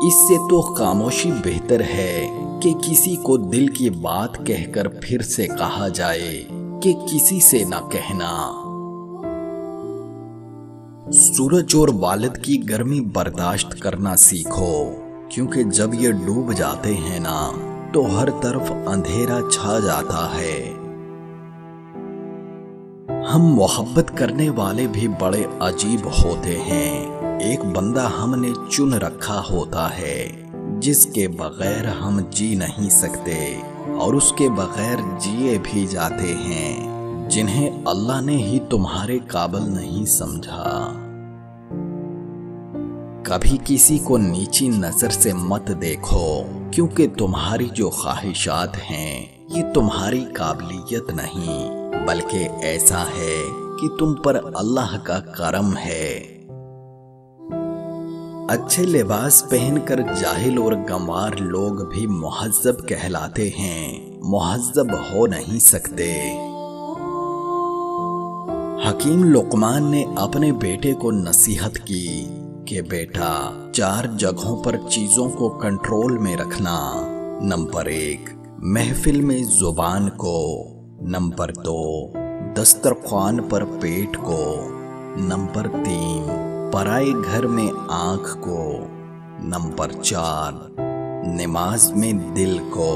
اس سے تو خاموشی بہتر ہے کہ کسی کو دل کی بات کہہ کر پھر سے کہا جائے کہ کسی سے نہ کہنا۔ سورج اور والد کی گرمی برداشت کرنا سیکھو، کیونکہ جب یہ ڈوب جاتے ہیں نا تو ہر طرف اندھیرا چھا جاتا ہے۔ ہم محبت کرنے والے بھی بڑے عجیب ہوتے ہیں۔ ایک بندہ ہم نے چن رکھا ہوتا ہے جس کے بغیر ہم جی نہیں سکتے، اور اس کے بغیر جیے بھی جاتے ہیں، جنہیں اللہ نے ہی تمہارے قابل نہیں سمجھا۔ کبھی کسی کو نیچی نظر سے مت دیکھو، کیونکہ تمہاری جو خواہشات ہیں یہ تمہاری قابلیت نہیں، بلکہ ایسا ہے کہ تم پر اللہ کا کرم ہے۔ اچھے لباس پہن کر جاہل اور گنوار لوگ بھی مہذب کہلاتے ہیں، مہذب ہو نہیں سکتے۔ حکیم لقمان نے اپنے بیٹے کو نصیحت کی کہ بیٹا 4 جگہوں پر چیزوں کو کنٹرول میں رکھنا۔ نمبر 1، محفل میں زبان کو۔ نمبر 2، دسترخوان پر پیٹ کو۔ نمبر 3، پرائے گھر میں آنکھ کو۔ نمبر 4، نماز میں دل کو۔